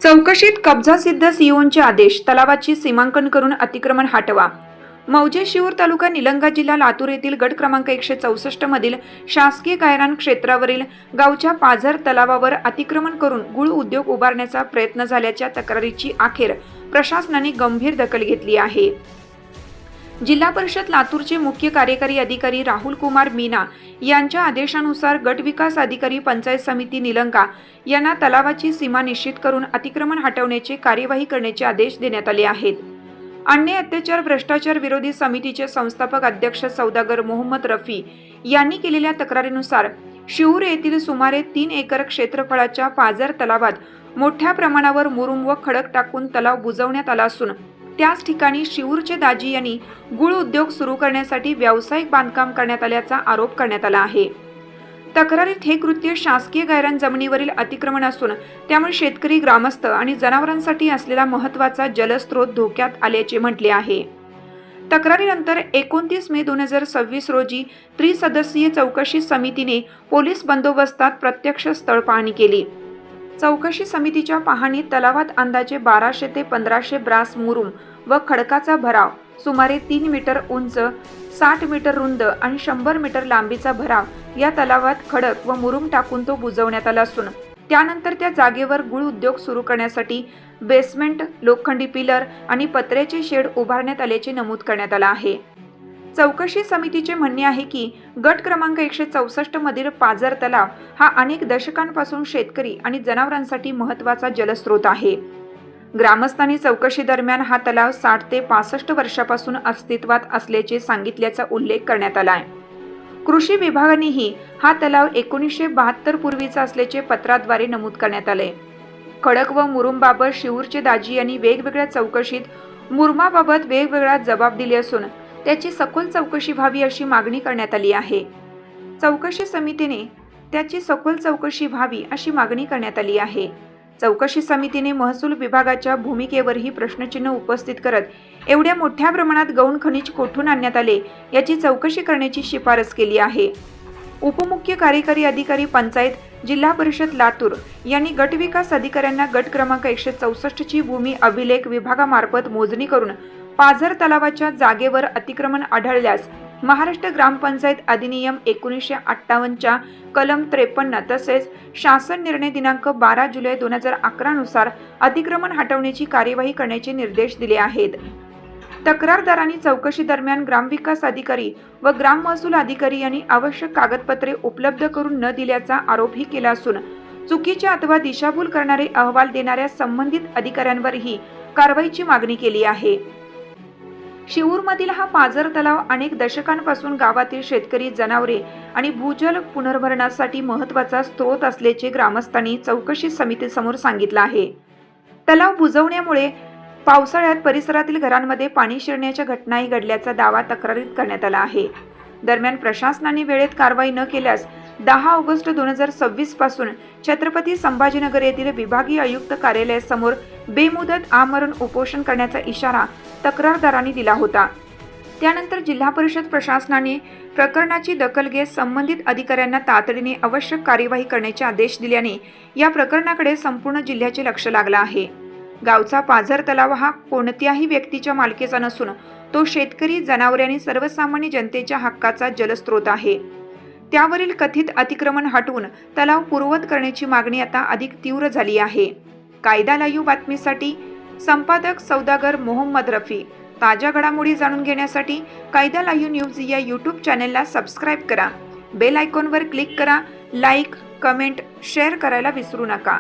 चौकशीत कब्जा सिद्ध सीओंचे आदेश, तलावाची सीमांकन करून अतिक्रमण हटवा। मौजे शिऊर तालुका निलंगा जिल्हा लातूर येथील गट क्रमांक 164 मधील शासकीय गायरान क्षेत्रावरील गावच्या पाझर तलावावर अतिक्रमण करून गुळ उद्योग उभारण्याचा प्रयत्न झाल्याच्या तक्रारीची अखेर प्रशासनाने गंभीर दखल घेतली आहे। जिल्हा परिषद लातूरचे मुख्य कार्यकारी अधिकारी राहुल कुमार मीना यांच्या आदेशानुसार गट विकास अधिकारी पंचायत समिती निलंगा यांना तलावाची सीमा निश्चित करून अतिक्रमण हटवण्याची कार्यवाही करण्याचे आदेश देण्यात आले आहेत। अन्याय अत्याचार भ्रष्टाचार विरोधी समितीचे संस्थापक अध्यक्ष सौदागर मोहम्मद रफी यांनी केलेल्या तक्रारीनुसार शिऊर येथील सुमारे 3 एकर क्षेत्रफळाच्या पाझर तलावात मोठ्या प्रमाणावर मुरुम व खडक टाकून तलाव बुजवण्यात आला असून त्याच ठिकाणी शिऊरचे दाजी यांनी गुळ उद्योग सुरू करण्यासाठी व्यावसायिक बांधकाम करण्यात आल्याचा आरोप करण्यात आला आहे। तक्रारीत हे कृत्य शासकीय गायरान जमिनीवरील अतिक्रमण असून त्यामुळे शेतकरी, ग्रामस्थ आणि जनावरांसाठी असलेला महत्त्वाचा जलस्रोत धोक्यात आल्याचे म्हटले आहे। तक्रारीनंतर 29 मे 2026 रोजी त्रिसदस्यीय चौकशी समितीने पोलीस बंदोबस्तात प्रत्यक्ष स्थळ पाहणी केली। चौकशी समितीच्या पाहणीत तलावात अंदाजे 1200 ते 1500 ब्रास मुरुम व खडकाचा भराव, सुमारे 3 मीटर उंच, 60 मीटर रुंद आणि 100 मीटर लांबीचा भराव या तलावात खडक व मुरुम टाकून तो बुजवण्यात आला असून त्यानंतर त्या जागेवर गुळ उद्योग सुरू करण्यासाठी बेसमेंट, लोखंडी पिलर आणि पत्र्याचे शेड उभारण्यात आल्याचे नमूद करण्यात आले आहे। चौकशी समितीचे म्हणणे आहे की गट क्रमांक 164 मधील पाझर तलाव हा अनेक दशकांपासून शेतकरी आणि जनावरांसाठी महत्त्वाचा जलस्रोत आहे। ग्रामस्थांनी चौकशी दरम्यान हा तलाव 60 ते 65 वर्षापासून अस्तित्वात असल्याचे सांगितल्याचा उल्लेख करण्यात आला आहे। कृषी विभागानेही हा तलाव 1972 पूर्वीचा असल्याचे पत्राद्वारे नमूद करण्यात आले। खडक व मुरुमबाबत शिऊरचे दाजी यांनी वेगवेगळ्या चौकशीत मुरुमाबाबत वेगवेगळा जबाब दिले असून त्याची सखोल चौकशी व्हावी अशी मागणी करण्यात आली आहे। चौकशी समितीने त्याची सखोल चौकशी व्हावी अशी मागणी करण्यात आली आहे। चौकशी समितीने महसूल विभागाच्या भूमिकेवरही प्रश्नचिन्ह उपस्थित करत एवढ्या मोठ्या प्रमाणात गौण खनिज कोठून आणण्यात आले याची चौकशी करण्याची शिफारस केली आहे। उपमुख्य कार्यकारी अधिकारी पंचायत जिल्हा परिषद लातूर यांनी गट विकास अधिकाऱ्यांना गट क्रमांक 164 ची भूमी अभिलेख विभागामार्फत मोजणी करून पाझर तलावाच्या जागेवर अतिक्रमण आढळल्यास महाराष्ट्र ग्रामपंचायत अधिनियम 1958 च्या कलम 53 तसेच शासन निर्णय दिनांक 12 जुलै 2011 नुसार अतिक्रमण हटवण्याची कार्यवाही करण्याचे निर्देश दिले आहेत। तक्रारदारांनी चौकशी दरम्यान ग्रामविकास अधिकारी व ग्राम महसूल अधिकारी यांनी आवश्यक कागदपत्रे उपलब्ध करून न दिल्याचा आरोपही केला असून चुकीचे अथवा दिशाभूल करणारे अहवाल देणाऱ्या संबंधित अधिकाऱ्यांवरही कारवाईची मागणी केली आहे। शिऊरमधील हा पाझर तलाव अनेक दशकांपासून गावातील शेतकरी, जनावरे आणि भूजल पुनर्भरणासाठी महत्त्वाचा स्रोत असल्याचे ग्रामस्थांनी चौकशी समितीसमोर सांगितले आहे। तलाव बुजवण्यामुळे पावसाळ्यात परिसरातील घरांमध्ये पाणी शिरण्याच्या घटनाही घडल्याचा दावा तक्रारीत करण्यात आला आहे। दरम्यान प्रशासनाने वेळेत कारवाई न केल्यास 10 ऑगस्ट 2026 पासून छत्रपती संभाजीनगर येथील विभागीय आयुक्त कार्यालयासमोर बेमुदत आमरण उपोषण करण्याचा इशारा तक्रारदारांनी दिला होता। त्यानंतर जिल्हा परिषद प्रशासनाने प्रकरणाची दखल घेत संबंधित अधिकाऱ्यांना तातडीने आवश्यक कार्यवाही करण्याचे आदेश दिल्याने या प्रकरणाकडे संपूर्ण जिल्ह्याचे लक्ष लागले आहे। गावचा पाझर तलाव हा कोणत्याही व्यक्तीच्या मालकीचा नसून तो शेतकरी, जनावरे आणि सर्वसामान्य जनतेच्या हक्काचा जलस्रोत आहे। त्यावरील कथित अतिक्रमण हटवून तलाव पूर्ववत करण्याची मागणी आता अधिक तीव्र झाली आहे। कायदा लाईव्ह बातमीसाठी संपादक सौदागर मोहम्मद रफी। ताज्या घडामोडी जाणून घेण्यासाठी कायदा लाईव्ह न्यूज या यूट्यूब चॅनेलला सबस्क्राईब करा। बेल आयकॉनवर क्लिक करा। लाईक, कमेंट, शेअर करायला विसरू नका।